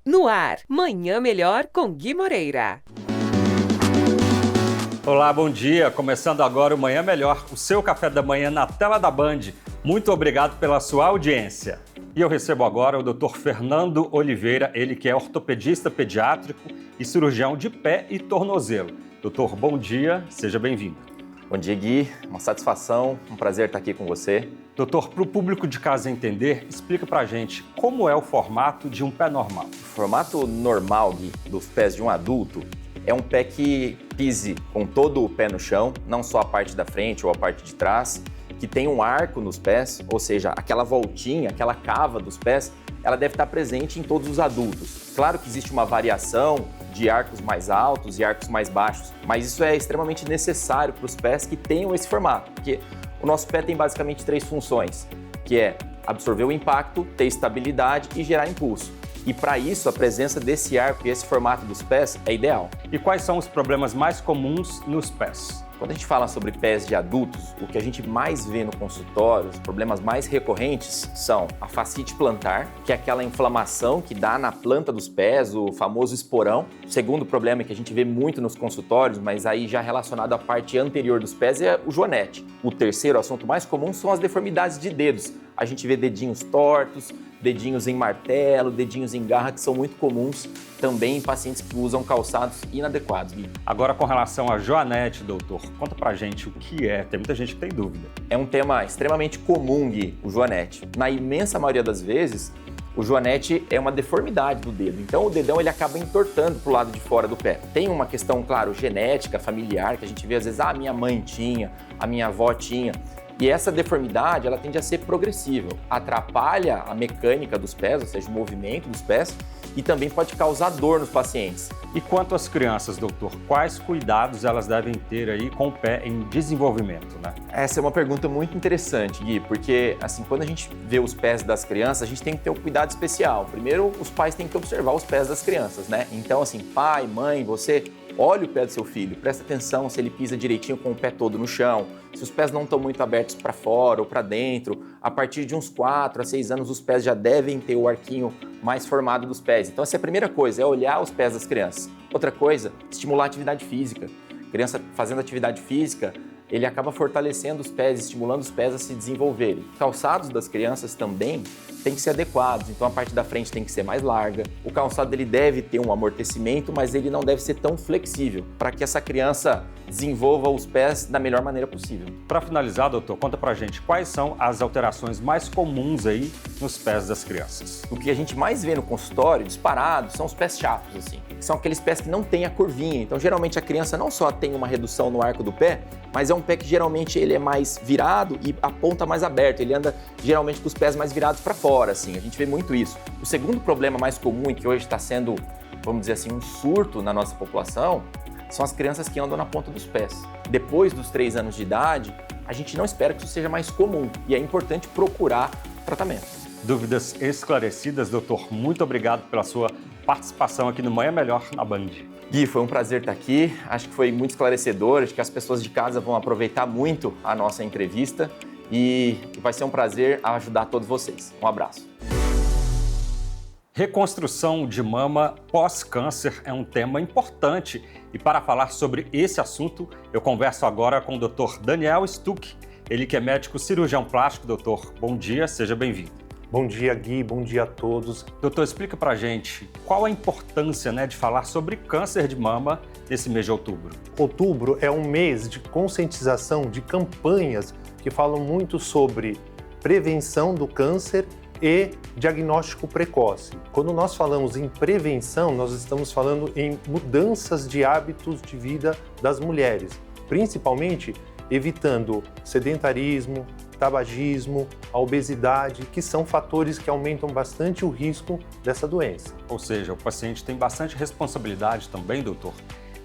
No ar, Manhã Melhor com Gui Moreira. Olá, bom dia. Começando agora o Manhã Melhor, o seu café da manhã na tela da Band. Muito obrigado pela sua audiência. E eu recebo agora o Dr. Fernando Oliveira, ele que é ortopedista pediátrico e cirurgião de pé e tornozelo. Doutor, bom dia, seja bem-vindo. Bom dia, Gui. Uma satisfação, um prazer estar aqui com você. Doutor, para o público de casa entender, explica pra gente como é o formato de um pé normal. O formato normal, Gui, dos pés de um adulto é um pé que pise com todo o pé no chão, não só a parte da frente ou a parte de trás, que tem um arco nos pés, ou seja, aquela voltinha, aquela cava dos pés, ela deve estar presente em todos os adultos. Claro que existe uma variação de arcos mais altos e arcos mais baixos, mas isso é extremamente necessário para os pés que tenham esse formato, porque o nosso pé tem basicamente 3 funções, que é absorver o impacto, ter estabilidade e gerar impulso. E para isso, a presença desse arco e esse formato dos pés é ideal. E quais são os problemas mais comuns nos pés? Quando a gente fala sobre pés de adultos, o que a gente mais vê no consultório, os problemas mais recorrentes são a fascite plantar, que é aquela inflamação que dá na planta dos pés, o famoso esporão. O segundo problema que a gente vê muito nos consultórios, mas aí já relacionado à parte anterior dos pés, é o joanete. O terceiro assunto mais comum são as deformidades de dedos. A gente vê dedinhos tortos, dedinhos em martelo, dedinhos em garra, que são muito comuns também em pacientes que usam calçados inadequados, Gui. Agora, com relação a joanete, doutor, conta pra gente o que é. Tem muita gente que tem dúvida. É um tema extremamente comum, Gui, o joanete. Na imensa maioria das vezes, o joanete é uma deformidade do dedo. Então, o dedão ele acaba entortando pro lado de fora do pé. Tem uma questão, claro, genética, familiar, que a gente vê às vezes, a minha mãe tinha, a minha avó tinha. E essa deformidade, ela tende a ser progressível, atrapalha a mecânica dos pés, ou seja, o movimento dos pés, e também pode causar dor nos pacientes. E quanto às crianças, doutor, quais cuidados elas devem ter aí com o pé em desenvolvimento, né? Essa é uma pergunta muito interessante, Gui, porque assim, quando a gente vê os pés das crianças, a gente tem que ter um cuidado especial. Primeiro, os pais têm que observar os pés das crianças, né? Então, assim, pai, mãe, você olha o pé do seu filho, presta atenção se ele pisa direitinho com o pé todo no chão, se os pés não estão muito abertos para fora ou para dentro. A partir de uns 4 a 6 anos, os pés já devem ter o arquinho mais formado dos pés. Então, essa é a primeira coisa, é olhar os pés das crianças. Outra coisa, estimular a atividade física. Criança fazendo atividade física, ele acaba fortalecendo os pés, estimulando os pés a se desenvolverem. Os calçados das crianças também têm que ser adequados, então a parte da frente tem que ser mais larga. O calçado ele deve ter um amortecimento, mas ele não deve ser tão flexível, para que essa criança desenvolva os pés da melhor maneira possível. Para finalizar, doutor, conta pra gente quais são as alterações mais comuns aí nos pés das crianças. O que a gente mais vê no consultório, disparado, são os pés chatos, assim. São aqueles pés que não têm a curvinha. Então, geralmente, a criança não só tem uma redução no arco do pé, mas é um pé que geralmente ele é mais virado e a ponta mais aberta. Ele anda geralmente com os pés mais virados para fora, assim. A gente vê muito isso. O segundo problema mais comum e que hoje está sendo, vamos dizer assim, um surto na nossa população, são as crianças que andam na ponta dos pés. Depois dos 3 anos de idade, a gente não espera que isso seja mais comum e é importante procurar tratamento. Dúvidas esclarecidas, doutor. Muito obrigado pela sua participação aqui no Manhã Melhor na Band. Gui, foi um prazer estar aqui. Acho que foi muito esclarecedor. Acho que as pessoas de casa vão aproveitar muito a nossa entrevista e vai ser um prazer ajudar todos vocês. Um abraço. Reconstrução de mama pós-câncer é um tema importante e para falar sobre esse assunto, eu converso agora com o Dr. Daniel Stuck, ele que é médico cirurgião plástico. Doutor, bom dia, seja bem-vindo. Bom dia, Gui, bom dia a todos. Doutor, explica pra gente qual a importância, de falar sobre câncer de mama nesse mês de outubro. Outubro é um mês de conscientização, de campanhas que falam muito sobre prevenção do câncer e diagnóstico precoce. Quando nós falamos em prevenção, nós estamos falando em mudanças de hábitos de vida das mulheres, principalmente evitando sedentarismo, tabagismo, a obesidade, que são fatores que aumentam bastante o risco dessa doença. Ou seja, o paciente tem bastante responsabilidade também, doutor,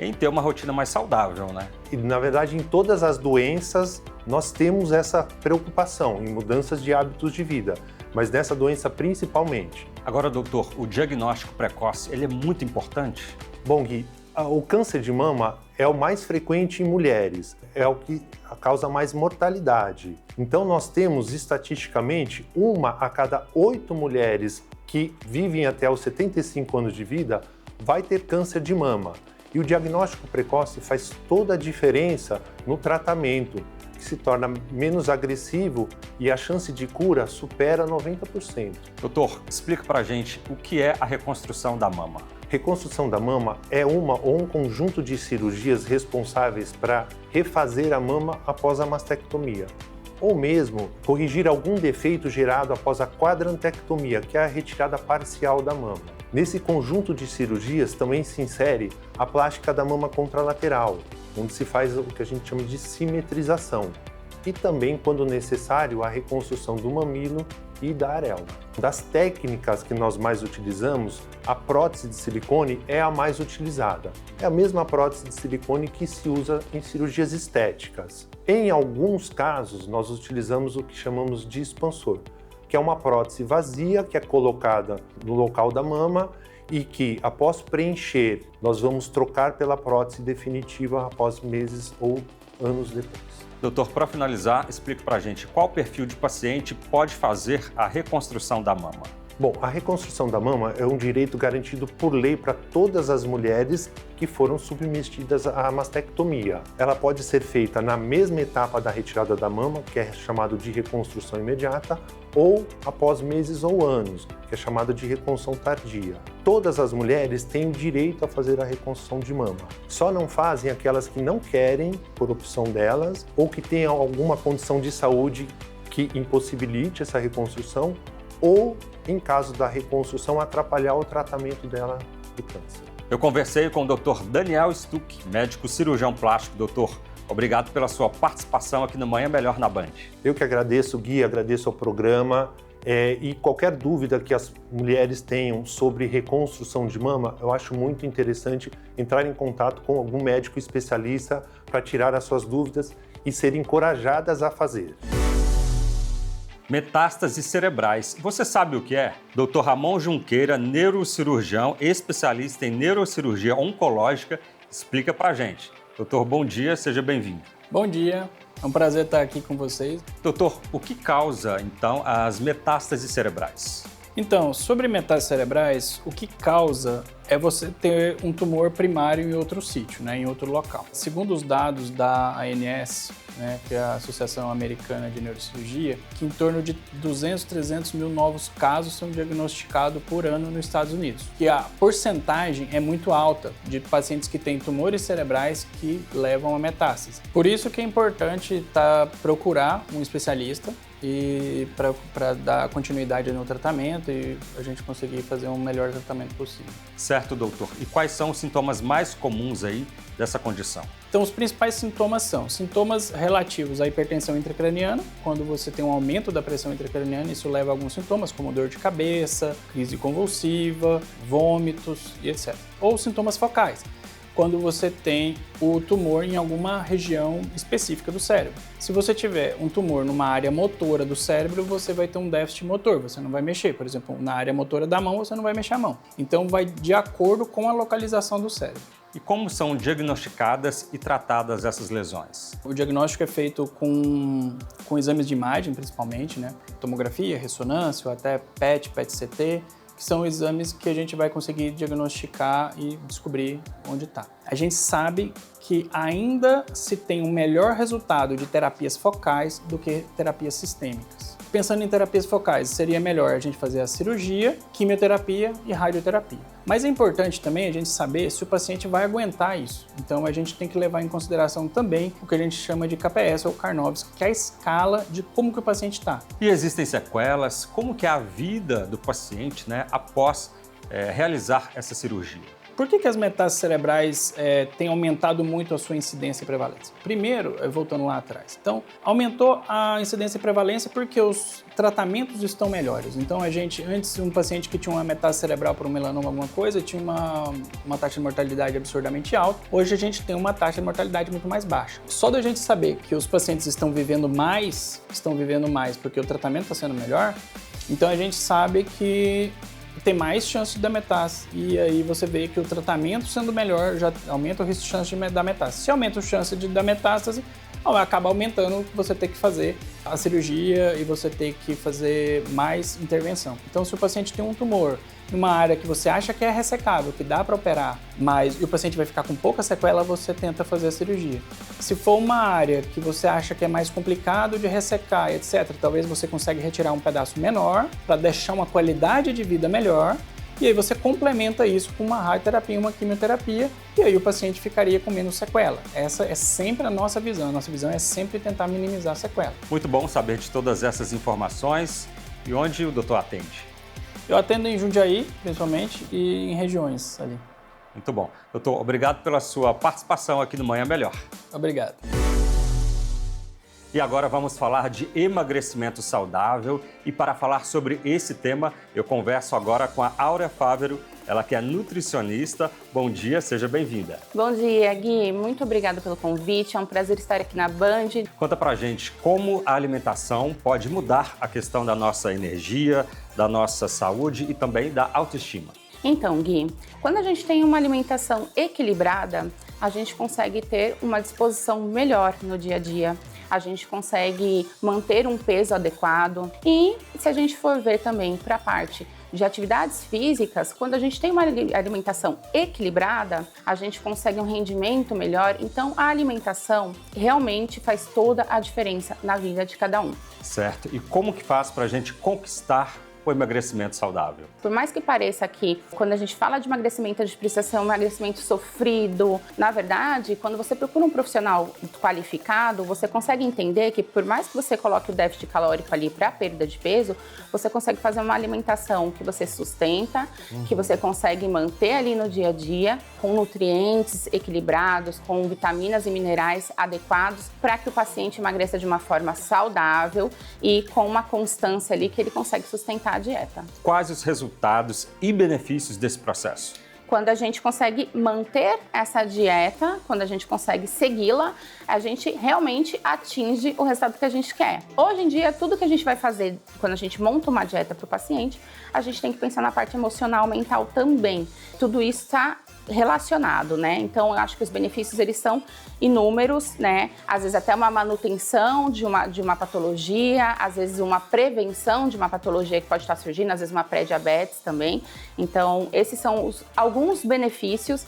em ter uma rotina mais saudável, né? E, na verdade, em todas as doenças, nós temos essa preocupação em mudanças de hábitos de vida, mas nessa doença principalmente. Agora, doutor, o diagnóstico precoce, ele é muito importante? Bom, Gui, o câncer de mama é o mais frequente em mulheres, é o que causa mais mortalidade. Então, nós temos, estatisticamente, 1 a cada 8 mulheres que vivem até os 75 anos de vida vai ter câncer de mama. E o diagnóstico precoce faz toda a diferença no tratamento, que se torna menos agressivo e a chance de cura supera 90%. Doutor, explica pra gente o que é a reconstrução da mama. Reconstrução da mama é uma ou um conjunto de cirurgias responsáveis para refazer a mama após a mastectomia, ou mesmo corrigir algum defeito gerado após a quadrantectomia, que é a retirada parcial da mama. Nesse conjunto de cirurgias também se insere a plástica da mama contralateral, onde se faz o que a gente chama de simetrização, e também, quando necessário, a reconstrução do mamilo e da areola. Das técnicas que nós mais utilizamos, a prótese de silicone é a mais utilizada. É a mesma prótese de silicone que se usa em cirurgias estéticas. Em alguns casos, nós utilizamos o que chamamos de expansor, que é uma prótese vazia que é colocada no local da mama e que, após preencher, nós vamos trocar pela prótese definitiva após meses ou anos depois. Doutor, para finalizar, explique para a gente qual perfil de paciente pode fazer a reconstrução da mama. Bom, a reconstrução da mama é um direito garantido por lei para todas as mulheres que foram submetidas à mastectomia. Ela pode ser feita na mesma etapa da retirada da mama, que é chamado de reconstrução imediata, ou após meses ou anos, que é chamado de reconstrução tardia. Todas as mulheres têm o direito a fazer a reconstrução de mama. Só não fazem aquelas que não querem, por opção delas, ou que tenham alguma condição de saúde que impossibilite essa reconstrução, ou, em caso da reconstrução, atrapalhar o tratamento dela do câncer. Eu conversei com o Dr. Daniel Stuck, médico cirurgião plástico. Doutor, obrigado pela sua participação aqui no Manhã Melhor na Band. Eu que agradeço, Gui, agradeço ao programa. E qualquer dúvida que as mulheres tenham sobre reconstrução de mama, eu acho muito interessante entrar em contato com algum médico especialista para tirar as suas dúvidas e serem encorajadas a fazer. Metástases cerebrais. Você sabe o que é? Dr. Ramon Junqueira, neurocirurgião, especialista em neurocirurgia oncológica, explica pra gente. Doutor, bom dia, seja bem-vindo. Bom dia, é um prazer estar aqui com vocês. Doutor, o que causa, então, as metástases cerebrais? Então, sobre metástases cerebrais, o que causa é você ter um tumor primário em outro sítio, em outro local. Segundo os dados da ANS, que é a Associação Americana de Neurocirurgia, que em torno de 200, 300 mil novos casos são diagnosticados por ano nos Estados Unidos. Que a porcentagem é muito alta de pacientes que têm tumores cerebrais que levam a metástase. Por isso que é importante procurar um especialista e para dar continuidade no tratamento e a gente conseguir fazer um melhor tratamento possível. Certo, doutor. E quais são os sintomas mais comuns aí dessa condição? Então, os principais sintomas são sintomas relativos à hipertensão intracraniana. Quando você tem um aumento da pressão intracraniana, isso leva a alguns sintomas, como dor de cabeça, crise convulsiva, vômitos e etc. Ou sintomas focais, quando você tem o tumor em alguma região específica do cérebro. Se você tiver um tumor numa área motora do cérebro, você vai ter um déficit motor, você não vai mexer. Por exemplo, na área motora da mão, você não vai mexer a mão. Então, vai de acordo com a localização do cérebro. E como são diagnosticadas e tratadas essas lesões? O diagnóstico é feito com exames de imagem, principalmente, tomografia, ressonância, ou até PET, PET-CT, que são exames que a gente vai conseguir diagnosticar e descobrir onde está. A gente sabe que ainda se tem um melhor resultado de terapias focais do que terapias sistêmicas. Pensando em terapias focais, seria melhor a gente fazer a cirurgia, quimioterapia e radioterapia. Mas é importante também a gente saber se o paciente vai aguentar isso. Então a gente tem que levar em consideração também o que a gente chama de KPS ou Karnofsky, que é a escala de como que o paciente está. E existem sequelas? Como que é a vida do paciente após realizar essa cirurgia? Por que as metástases cerebrais têm aumentado muito a sua incidência e prevalência? Primeiro, voltando lá atrás. Então, aumentou a incidência e prevalência porque os tratamentos estão melhores. Então, antes, um paciente que tinha uma metástase cerebral por um melanoma, alguma coisa, tinha uma taxa de mortalidade absurdamente alta. Hoje, a gente tem uma taxa de mortalidade muito mais baixa. Só da gente saber que os pacientes estão vivendo mais porque o tratamento está sendo melhor, então a gente sabe que tem mais chance da metástase. E aí você vê que o tratamento sendo melhor já aumenta o risco de chance da metástase. Se aumenta a chance da metástase, acaba aumentando você ter que fazer a cirurgia e você ter que fazer mais intervenção. Então, se o paciente tem um tumor numa área que você acha que é ressecável, que dá para operar, mas e o paciente vai ficar com pouca sequela, você tenta fazer a cirurgia. Se for uma área que você acha que é mais complicado de ressecar, etc., talvez você consiga retirar um pedaço menor para deixar uma qualidade de vida melhor. E aí você complementa isso com uma radioterapia, uma quimioterapia, e aí o paciente ficaria com menos sequela. Essa é sempre a nossa visão. A nossa visão é sempre tentar minimizar a sequela. Muito bom saber de todas essas informações. E onde o doutor atende? Eu atendo em Jundiaí, principalmente, e em regiões ali. Muito bom. Doutor, obrigado pela sua participação aqui no Manhã Melhor. Obrigado. E agora vamos falar de emagrecimento saudável. E para falar sobre esse tema, eu converso agora com a Áurea Fávero, ela que é nutricionista. Bom dia, seja bem-vinda. Bom dia, Gui. Muito obrigada pelo convite. É um prazer estar aqui na Band. Conta pra gente como a alimentação pode mudar a questão da nossa energia, da nossa saúde e também da autoestima. Então, Gui, quando a gente tem uma alimentação equilibrada, a gente consegue ter uma disposição melhor no dia a dia. A gente consegue manter um peso adequado e se a gente for ver também para a parte de atividades físicas, quando a gente tem uma alimentação equilibrada, a gente consegue um rendimento melhor. Então, a alimentação realmente faz toda a diferença na vida de cada um. Certo. E como que faz para a gente conquistar o emagrecimento saudável? Por mais que pareça que quando a gente fala de emagrecimento, a gente precisa ser um emagrecimento sofrido. Na verdade, quando você procura um profissional qualificado, você consegue entender que por mais que você coloque o déficit calórico ali para a perda de peso, você consegue fazer uma alimentação que você sustenta, que você consegue manter ali no dia a dia, com nutrientes equilibrados, com vitaminas e minerais adequados, para que o paciente emagreça de uma forma saudável e com uma constância ali que ele consegue sustentar a dieta. Quais os resultados e benefícios desse processo? Quando a gente consegue manter essa dieta, quando a gente consegue segui-la, a gente realmente atinge o resultado que a gente quer. Hoje em dia, tudo que a gente vai fazer quando a gente monta uma dieta para o paciente, a gente tem que pensar na parte emocional, mental também. Tudo isso está relacionado, né? Então, eu acho que os benefícios, eles são inúmeros, né? Às vezes até uma manutenção de uma patologia, às vezes uma prevenção de uma patologia que pode estar surgindo, às vezes uma pré-diabetes também. Então, esses são alguns benefícios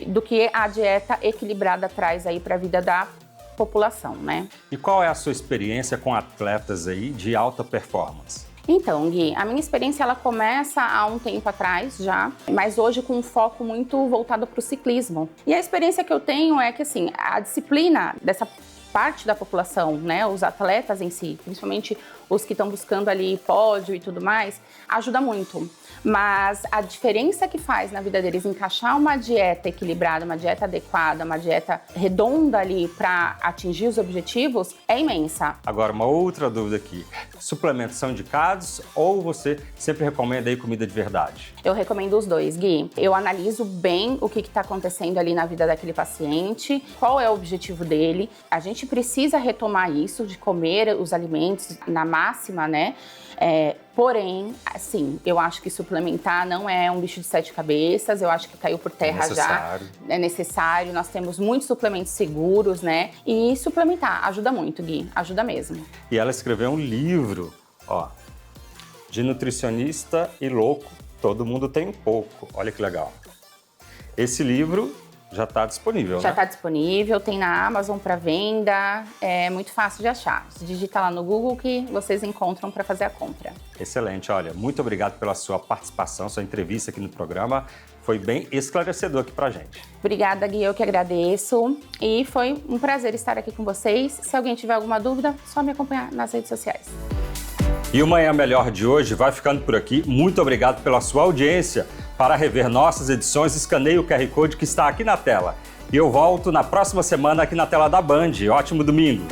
do que a dieta equilibrada traz aí para a vida da população, né? E qual é a sua experiência com atletas aí de alta performance? Então, Gui, a minha experiência ela começa há um tempo atrás já, mas hoje com um foco muito voltado para o ciclismo. E a experiência que eu tenho é que, assim, a disciplina dessa parte da população, né, os atletas em si, principalmente os que estão buscando ali pódio e tudo mais, ajuda muito. Mas a diferença que faz na vida deles encaixar uma dieta equilibrada, uma dieta adequada, uma dieta redonda ali para atingir os objetivos é imensa. Agora, uma outra dúvida aqui. Suplementos são indicados ou você sempre recomenda aí comida de verdade? Eu recomendo os dois, Gui. Eu analiso bem o que está acontecendo ali na vida daquele paciente, qual é o objetivo dele. A gente precisa retomar isso de comer os alimentos na máxima, né? Porém, assim, eu acho que suplementar não é um bicho de 7 cabeças, eu acho que caiu por terra já. É necessário, nós temos muitos suplementos seguros, né? E suplementar ajuda muito, Gui, ajuda mesmo. E ela escreveu um livro, ó, de nutricionista e louco, todo mundo tem um pouco. Olha que legal. Esse livro já está disponível, Já né? está disponível, tem na Amazon para venda, é muito fácil de achar. Digita lá no Google que vocês encontram para fazer a compra. Excelente, olha, muito obrigado pela sua participação, sua entrevista aqui no programa. Foi bem esclarecedor aqui pra gente. Obrigada, Gui, eu que agradeço. E foi um prazer estar aqui com vocês. Se alguém tiver alguma dúvida, só me acompanhar nas redes sociais. E o Manhã Melhor de hoje vai ficando por aqui. Muito obrigado pela sua audiência. Para rever nossas edições, escaneie o QR Code que está aqui na tela. E eu volto na próxima semana aqui na tela da Band. Ótimo domingo!